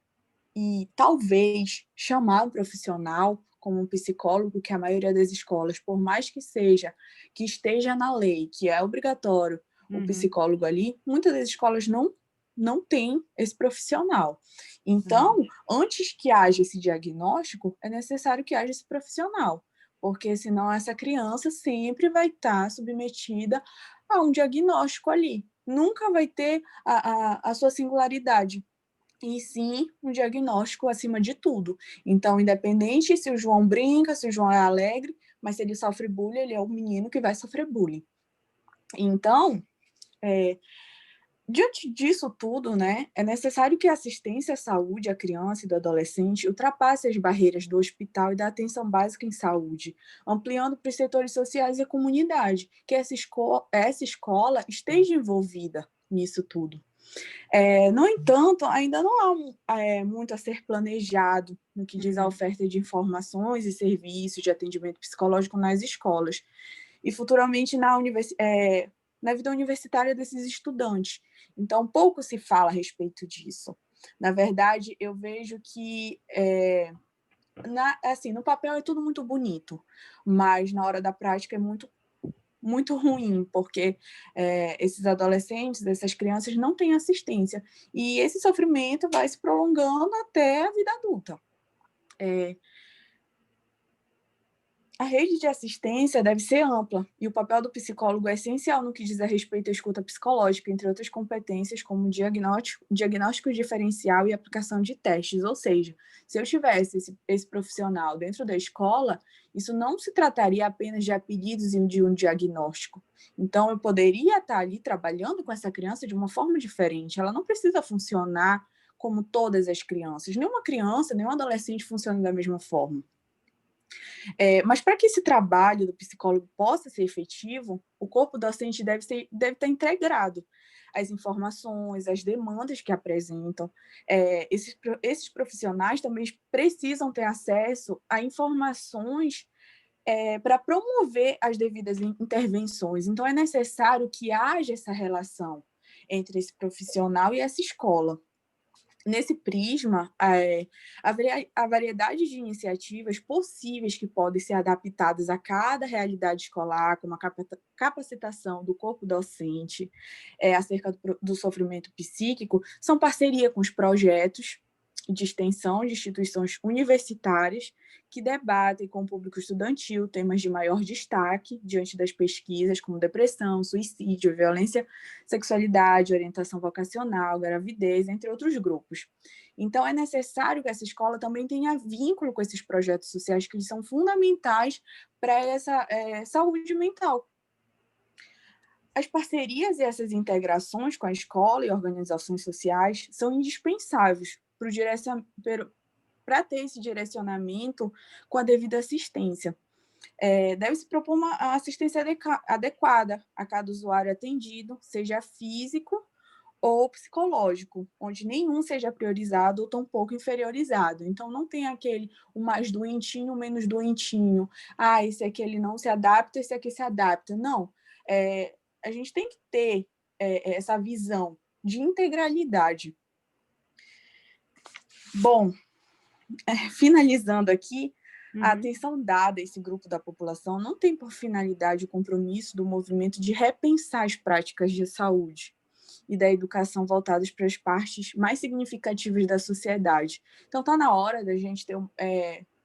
e talvez chamar um profissional, como um psicólogo, que a maioria das escolas, por mais que esteja na lei, que é obrigatório o psicólogo ali, muitas das escolas não não tem esse profissional. Então, antes que haja esse diagnóstico, é necessário que haja esse profissional, porque senão essa criança sempre vai estar submetida a um diagnóstico ali. Nunca vai ter a sua singularidade, e sim um diagnóstico acima de tudo. Então, independente se o João brinca, se o João é alegre, mas se ele sofre bullying, ele é o menino que vai sofrer bullying. Então, diante disso tudo, né, é necessário que a assistência à saúde à criança e do adolescente ultrapasse as barreiras do hospital e da atenção básica em saúde, ampliando para os setores sociais e a comunidade, que essa escola esteja envolvida nisso tudo. No entanto, ainda não há muito a ser planejado no que diz a oferta de informações e serviços de atendimento psicológico nas escolas e futuramente na vida universitária desses estudantes. Então, pouco se fala a respeito disso. Na verdade, eu vejo que, no papel é tudo muito bonito, mas na hora da prática é muito ruim, porque esses adolescentes, essas crianças não têm assistência. E esse sofrimento vai se prolongando até a vida adulta. A rede de assistência deve ser ampla e o papel do psicólogo é essencial no que diz a respeito à escuta psicológica, entre outras competências como diagnóstico diferencial e aplicação de testes. Ou seja, se eu tivesse esse profissional dentro da escola, isso não se trataria apenas de apelidos e de um diagnóstico. Então, eu poderia estar ali trabalhando com essa criança de uma forma diferente. Ela não precisa funcionar como todas as crianças. Nenhuma criança, nenhum adolescente funciona da mesma forma. Mas para que esse trabalho do psicólogo possa ser efetivo, o corpo docente deve estar integrado às informações, às demandas que apresentam. Esses profissionais também precisam ter acesso a informações para promover as devidas intervenções. Então, é necessário que haja essa relação entre esse profissional e essa escola. Nesse prisma, a variedade de iniciativas possíveis que podem ser adaptadas a cada realidade escolar, como a capacitação do corpo docente acerca do sofrimento psíquico, são parceria com os projetos de extensão de instituições universitárias que debatem com o público estudantil temas de maior destaque diante das pesquisas como depressão, suicídio, violência, sexualidade, orientação vocacional, gravidez, entre outros grupos. Então, é necessário que essa escola também tenha vínculo com esses projetos sociais que são fundamentais para essa saúde mental. As parcerias e essas integrações com a escola e organizações sociais são indispensáveis para ter esse direcionamento com a devida assistência. Deve-se propor uma assistência adequada a cada usuário atendido, seja físico ou psicológico, onde nenhum seja priorizado ou tampouco inferiorizado. Então, não tem o mais doentinho, o menos doentinho. Esse aqui ele não se adapta, esse aqui se adapta. Não. A gente tem que ter essa visão de integralidade. Bom, finalizando aqui, a atenção dada a esse grupo da população não tem por finalidade o compromisso do movimento de repensar as práticas de saúde e da educação voltadas para as partes mais significativas da sociedade. Então, está na hora da gente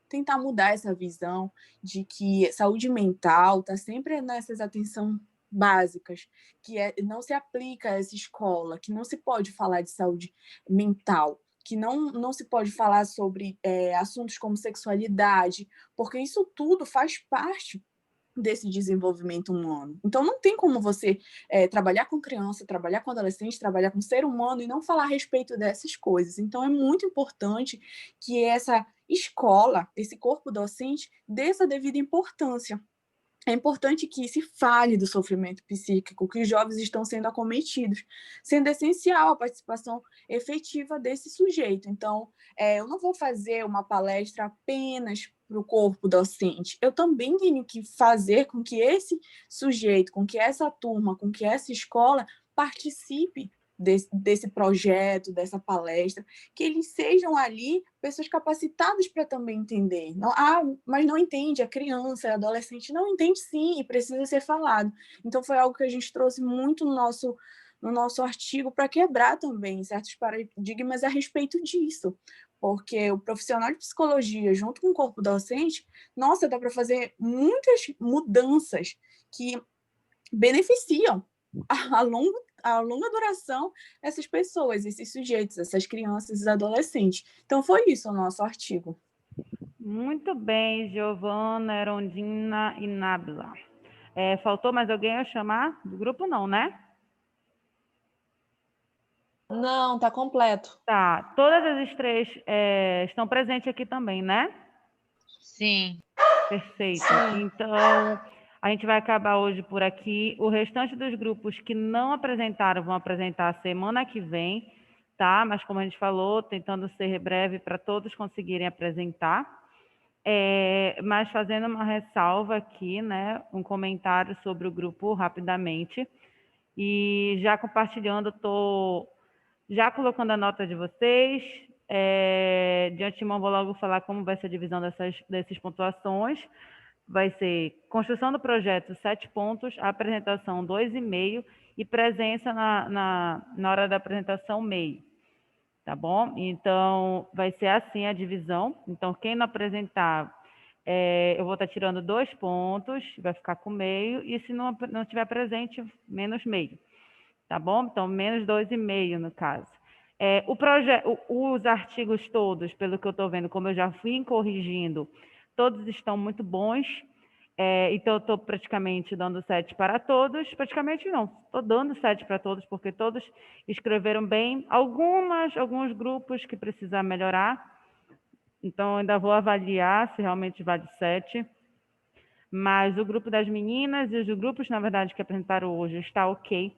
tentar mudar essa visão de que saúde mental está sempre nessas atenções básicas, que não se aplica a essa escola, que não se pode falar de saúde mental, que não se pode falar sobre assuntos como sexualidade, porque isso tudo faz parte desse desenvolvimento humano. Então, não tem como você trabalhar com criança, trabalhar com adolescente, trabalhar com ser humano e não falar a respeito dessas coisas. Então, é muito importante que essa escola, esse corpo docente, dê essa devida importância. É importante que se fale do sofrimento psíquico, que os jovens estão sendo acometidos, sendo essencial a participação efetiva desse sujeito. Então, eu não vou fazer uma palestra apenas para o corpo docente. Eu também tenho que fazer com que esse sujeito, com que essa turma, com que essa escola participe desse projeto, dessa palestra, que eles sejam ali pessoas capacitadas para também entender. Mas não entende, a criança, a adolescente não entende sim, e precisa ser falado. Então foi algo que a gente trouxe muito no no nosso artigo para quebrar também certos paradigmas a respeito disso. Porque o profissional de psicologia, junto com o corpo docente, nossa, dá para fazer muitas mudanças que beneficiam a longa duração essas pessoas, esses sujeitos, essas crianças, esses adolescentes. Então, foi isso o nosso artigo. Muito bem, Giovana, Erondina e Nábila. Faltou mais alguém a chamar? Do grupo não, né? Não, tá completo. Tá. Todas as três estão presentes aqui também, né? Sim. Perfeito. Sim. Então, a gente vai acabar hoje por aqui. O restante dos grupos que não apresentaram vão apresentar semana que vem, tá? Mas como a gente falou, tentando ser breve para todos conseguirem apresentar. Mas fazendo uma ressalva aqui, né? Um comentário sobre o grupo rapidamente. E já compartilhando, estou já colocando a nota de vocês. De antemão, vou logo falar como vai ser a divisão dessas pontuações. Vai ser construção do projeto, 7 pontos, apresentação, 2,5, e presença na hora da apresentação, meio. Tá bom? Então, vai ser assim a divisão. Então, quem não apresentar, eu vou estar tirando 2 pontos, vai ficar com meio, e se não estiver presente, menos meio. Tá bom? Então, menos 2,5 no caso. Os artigos todos, pelo que eu estou vendo, como eu já fui corrigindo, todos estão muito bons. Então, eu estou praticamente dando 7 para todos. Praticamente não, estou dando 7 para todos, porque todos escreveram bem. Alguns grupos que precisam melhorar. Então, ainda vou avaliar se realmente vale 7. Mas o grupo das meninas e os grupos, na verdade, que apresentaram hoje está ok.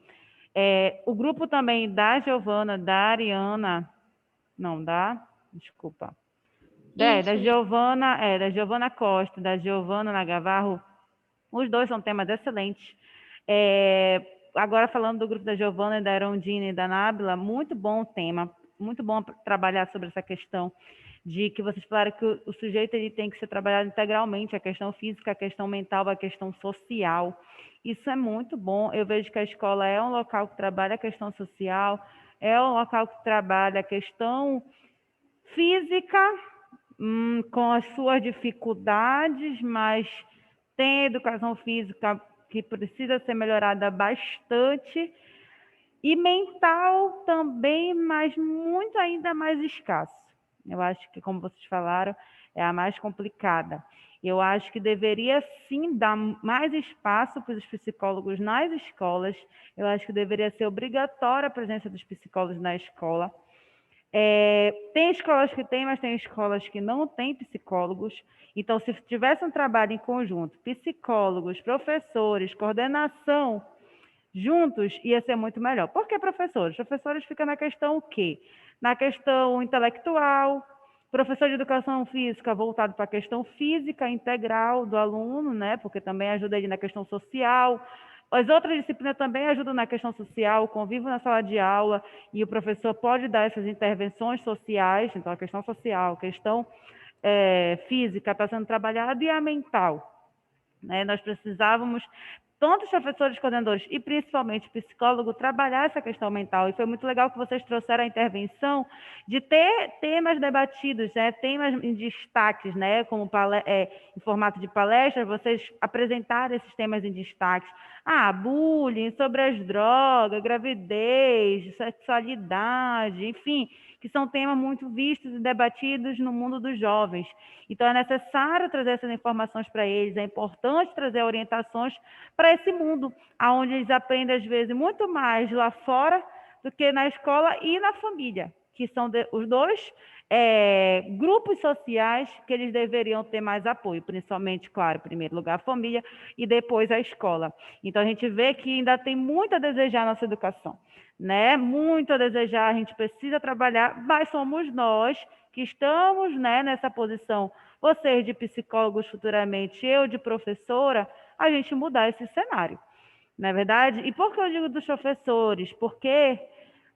O grupo também da Giovana, da Ariana, desculpa. Da Giovana Costa, da Giovana Nagavarro, os dois são temas excelentes. Agora, falando do grupo da Giovana, da Erondina e da Nábila, muito bom o tema, muito bom trabalhar sobre essa questão de que vocês falaram que o sujeito ele tem que ser trabalhado integralmente, a questão física, a questão mental, a questão social. Isso é muito bom. Eu vejo que a escola é um local que trabalha a questão social, é um local que trabalha a questão física, com as suas dificuldades, mas tem educação física que precisa ser melhorada bastante, e mental também, mas muito ainda mais escasso. Eu acho que, como vocês falaram, é a mais complicada. Eu acho que deveria, sim, dar mais espaço para os psicólogos nas escolas. Eu acho que deveria ser obrigatória a presença dos psicólogos na escola. Tem escolas que têm, mas tem escolas que não têm psicólogos. Então, se tivesse um trabalho em conjunto, psicólogos, professores, coordenação, juntos, ia ser muito melhor. Por que professores? Professores ficam na questão o quê? Na questão intelectual, professor de educação física voltado para a questão física integral do aluno, né? Porque também ajuda ele na questão social. As outras disciplinas também ajudam na questão social, convívio na sala de aula, e o professor pode dar essas intervenções sociais, então a questão social, a questão física está sendo trabalhada, e a mental, né? Nós precisávamos, tanto os professores, coordenadores e principalmente psicólogo, trabalhar essa questão mental. E foi muito legal que vocês trouxeram a intervenção de ter temas debatidos, né? Temas em destaques, né? Como em formato de palestra, vocês apresentaram esses temas em destaques. Bullying, sobre as drogas, gravidez, sexualidade, enfim, que são temas muito vistos e debatidos no mundo dos jovens. Então, é necessário trazer essas informações para eles, é importante trazer orientações para esse mundo, onde eles aprendem, às vezes, muito mais lá fora do que na escola e na família, que são os dois grupos sociais que eles deveriam ter mais apoio, principalmente, claro, em primeiro lugar a família e depois a escola. Então, a gente vê que ainda tem muito a desejar na nossa educação, né? Muito a desejar, a gente precisa trabalhar, mas somos nós que estamos, né, nessa posição, vocês de psicólogos futuramente, eu de professora, a gente mudar esse cenário, não é verdade? E por que eu digo dos professores? Porque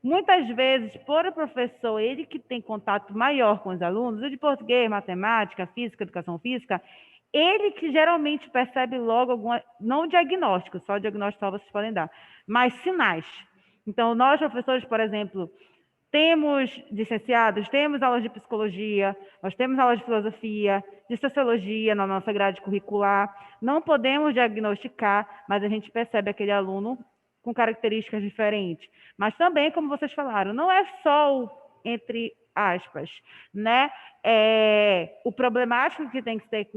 muitas vezes, por o professor, ele que tem contato maior com os alunos, o de português, matemática, física, educação física, ele que geralmente percebe logo não diagnóstico, só diagnóstico só vocês podem dar, mas sinais. Então, nós, professores, por exemplo, temos licenciados, temos aulas de psicologia, nós temos aulas de filosofia, de sociologia na nossa grade curricular. Não podemos diagnosticar, mas a gente percebe aquele aluno com características diferentes. Mas também, como vocês falaram, não é só o, entre aspas, né? O problemático que tem que ter,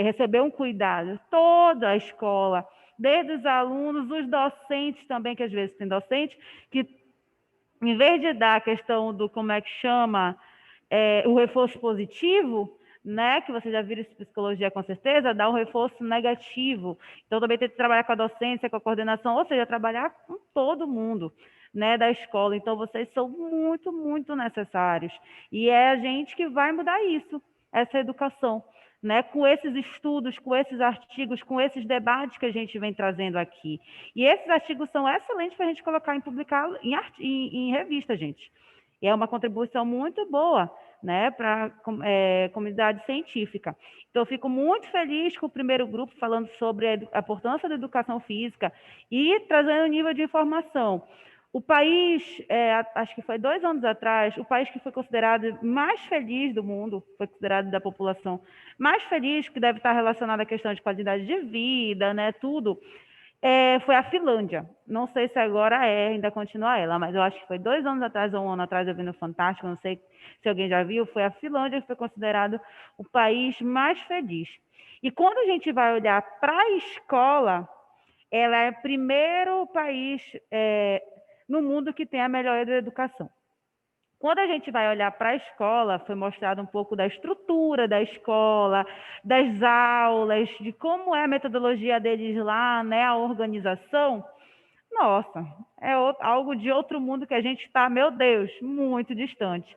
receber um cuidado. Toda a escola, desde os alunos, os docentes também, que às vezes tem docente que, em vez de dar a questão do, como é que chama, o reforço positivo, né, que vocês já viram isso em psicologia com certeza, dá um reforço negativo. Então, também tem que trabalhar com a docência, com a coordenação, ou seja, trabalhar com todo mundo, né, da escola. Então, vocês são muito, muito necessários. E é a gente que vai mudar isso, essa educação, né, com esses estudos, com esses artigos, com esses debates que a gente vem trazendo aqui. E esses artigos são excelentes para a gente colocar em publicar em revista, gente. E é uma contribuição muito boa, né, para a comunidade científica. Então, eu fico muito feliz com o primeiro grupo falando sobre a importância da educação física e trazendo nível de informação. O país, acho que foi 2 anos atrás, o país que foi considerado mais feliz do mundo, foi considerado da população mais feliz, que deve estar relacionado à questão de qualidade de vida, né, tudo, foi a Finlândia. Não sei se agora ainda continua ela, mas eu acho que foi 2 anos atrás ou 1 ano atrás, eu vi no Fantástico, não sei se alguém já viu, foi a Finlândia que foi considerado o país mais feliz. E quando a gente vai olhar para a escola, ela é o primeiro país no mundo que tem a melhor educação. Quando a gente vai olhar para a escola, foi mostrado um pouco da estrutura da escola, das aulas, de como é a metodologia deles lá, né, a organização. Nossa, algo de outro mundo que a gente está, meu Deus, muito distante.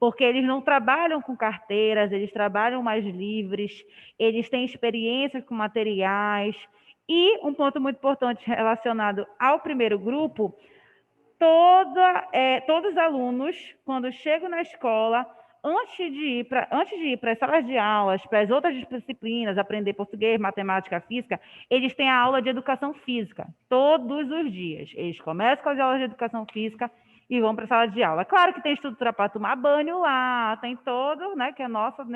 Porque eles não trabalham com carteiras, eles trabalham mais livres, eles têm experiências com materiais. E um ponto muito importante relacionado ao primeiro grupo, todos os alunos, quando chegam na escola, antes de ir para as salas de aulas, para as outras disciplinas, aprender português, matemática, física, eles têm a aula de educação física, todos os dias. Eles começam com as aulas de educação física e vão para a sala de aula. Claro que tem estrutura para tomar banho lá, tem todo, né, que é nossa,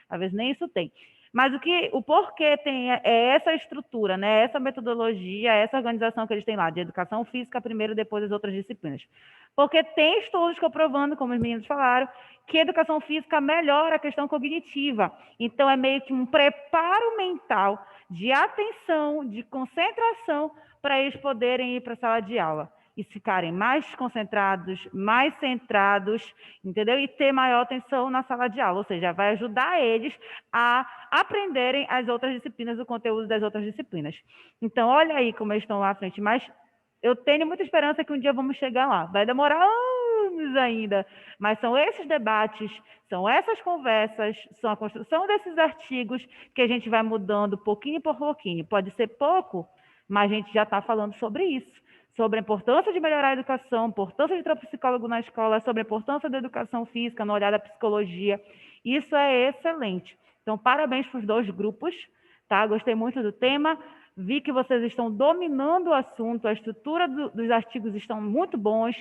às vezes nem isso tem. Mas o porquê tem essa estrutura, né? Essa metodologia, essa organização que eles têm lá, de educação física primeiro, depois as outras disciplinas. Porque tem estudos comprovando, como os meninos falaram, que a educação física melhora a questão cognitiva. Então, é meio que um preparo mental de atenção, de concentração, para eles poderem ir para a sala de aula e ficarem mais concentrados, mais centrados, entendeu? E ter maior atenção na sala de aula, ou seja, vai ajudar eles a aprenderem as outras disciplinas, o conteúdo das outras disciplinas. Então, olha aí como eles estão lá à frente, mas eu tenho muita esperança que um dia vamos chegar lá. Vai demorar anos ainda, mas são esses debates, são essas conversas, são a construção desses artigos que a gente vai mudando pouquinho por pouquinho. Pode ser pouco, mas a gente já está falando sobre isso. Sobre a importância de melhorar a educação, a importância de ter um psicólogo na escola, sobre a importância da educação física, no olhar da psicologia. Isso é excelente. Então, parabéns para os 2 grupos, tá? Gostei muito do tema, vi que vocês estão dominando o assunto, a estrutura dos artigos estão muito bons,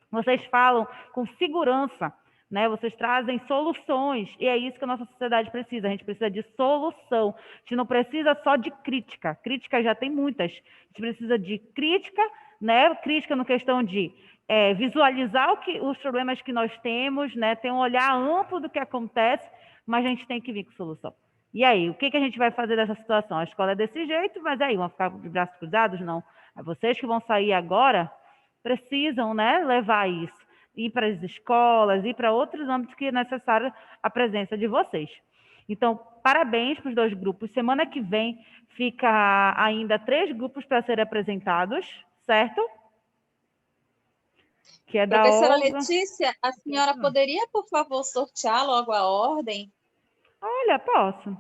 vocês falam com segurança, né? Vocês trazem soluções, e é isso que a nossa sociedade precisa, a gente precisa de solução, a gente não precisa só de crítica, crítica já tem muitas, a gente precisa de crítica, né? Crítica na questão de visualizar os problemas que nós temos, né? Ter um olhar amplo do que acontece, mas a gente tem que vir com solução. E aí, o que a gente vai fazer dessa situação? A escola é desse jeito, mas aí, vão ficar de braços cruzados? Não. Vocês que vão sair agora precisam, né, levar isso, ir para as escolas, ir para outros âmbitos que é necessário a presença de vocês. Então, parabéns para os 2 grupos. Semana que vem fica ainda 3 grupos para serem apresentados, certo? Que é da Professora Olga. Letícia, a senhora poderia, por favor, sortear logo a ordem? Olha, posso.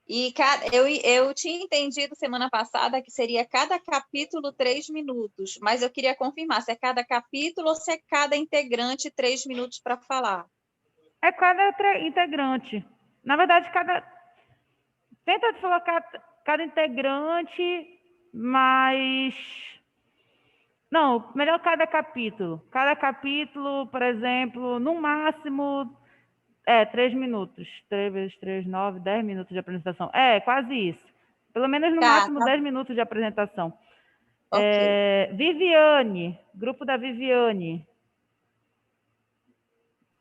E eu tinha entendido semana passada que seria cada capítulo 3 minutos, mas eu queria confirmar se é cada capítulo ou se é cada integrante 3 minutos para falar. É cada integrante. Na verdade, tenta colocar cada integrante mas... Não, melhor cada capítulo. Cada capítulo, por exemplo, no máximo, 3 minutos. 3 vezes 3, 9, 10 minutos de apresentação. Quase isso. Pelo menos no máximo 10 minutos de apresentação. Ok. Viviane, grupo da Viviane.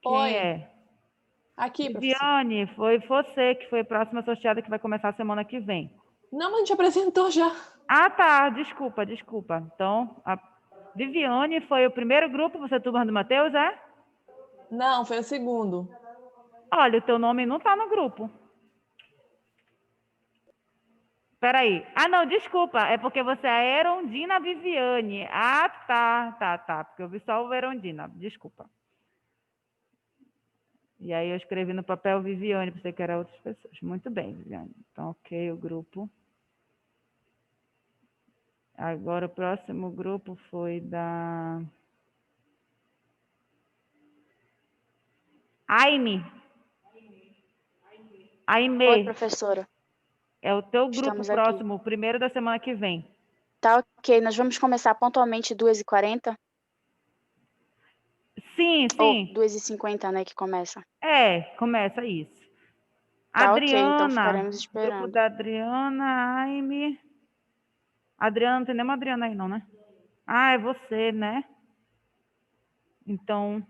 Quem Oi. é? Aqui, Viviane, foi você que foi a próxima sorteada que vai começar semana que vem. Não, mas a gente apresentou já. Ah, tá. Desculpa. Então, a Viviane foi o primeiro grupo, você é turma do Matheus, é? Não, foi o segundo. Olha, o teu nome não tá no grupo. Peraí. Ah, não, desculpa. É porque você é a Erondina Viviane. Ah, tá. Porque eu vi só o Erondina. Desculpa. E aí eu escrevi no papel Viviane, pensei que eram outras pessoas. Muito bem, Viviane. Então, ok, o grupo. Agora o próximo grupo foi da Aime. Oi, professora. É o teu grupo Estamos próximo, aqui. o primeiro da semana que vem. Tá ok, nós vamos começar pontualmente 2h40? Sim. Ou 2h50, né, que começa. Começa isso. Tá Adriana, ok, então ficaremos grupo esperando. da Adriana, Aime. Adriana, não tem nenhuma Adriana aí não, né? Ah, é você, né? Então...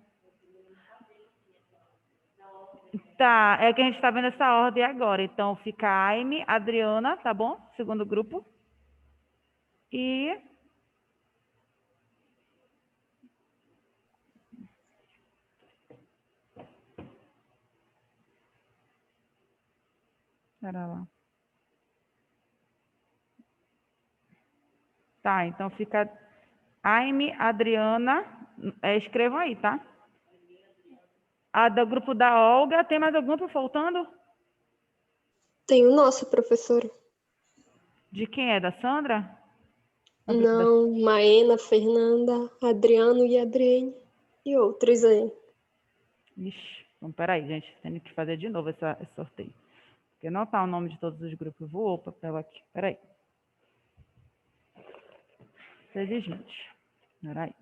Tá, é que a gente está vendo essa ordem agora. Então, fica Aime, Adriana, tá bom? Segundo grupo. E... Pera lá. Tá, então fica Aime, Adriana. Escrevam aí, tá? A do grupo da Olga. Tem mais algum grupo faltando? Tem o nosso, professora. De quem é? Da Sandra? Não, Maena, Fernanda, Adriano e Adriane. E outros aí. Ixi, então peraí, gente. Tenho que fazer de novo esse sorteio. Porque não tá o nome de todos os grupos. Voou o papel aqui. Peraí. Felizmente. Peraí.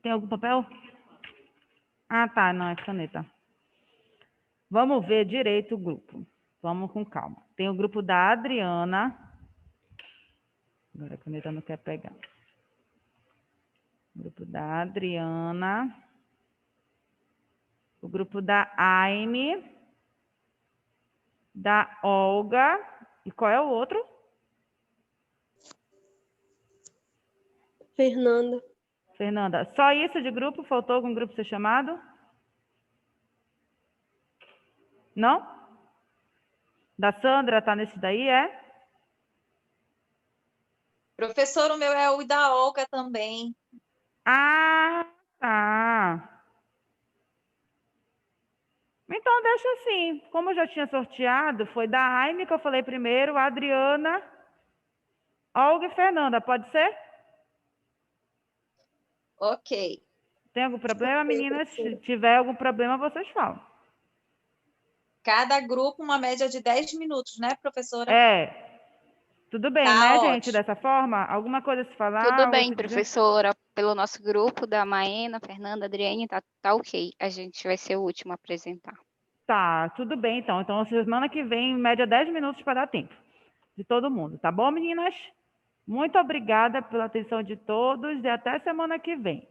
Tem algum papel? Ah, tá. Não, é caneta. Vamos ver direito o grupo. Vamos com calma. Tem o grupo da Adriana. Agora a caneta não quer pegar. O grupo da Adriana. O grupo da Aime. Da Olga. E qual é o outro? Fernanda. Fernanda. Só isso de grupo? Faltou algum grupo ser chamado? Não? Da Sandra tá nesse daí, é? Professor, o meu é o da Olga também. Ah, tá. Então, deixa assim. Como eu já tinha sorteado, foi da Aime que eu falei primeiro, a Adriana, Olga e Fernanda. Pode ser? Ok. Tem algum problema, meninas? Se tiver algum problema, vocês falam. Cada grupo, uma média de 10 minutos, né, professora? Tudo bem, Tá né, ótimo. gente? Dessa forma? Alguma coisa a se falar? Tudo algo a bem, se dizer? professora. Pelo nosso grupo da Maena, Fernanda, Adriane, tá ok. A gente vai ser o último a apresentar. Tá, tudo bem, então. Então, semana que vem, em média, 10 minutos para dar tempo de todo mundo. Tá bom, meninas? Muito obrigada pela atenção de todos e até semana que vem.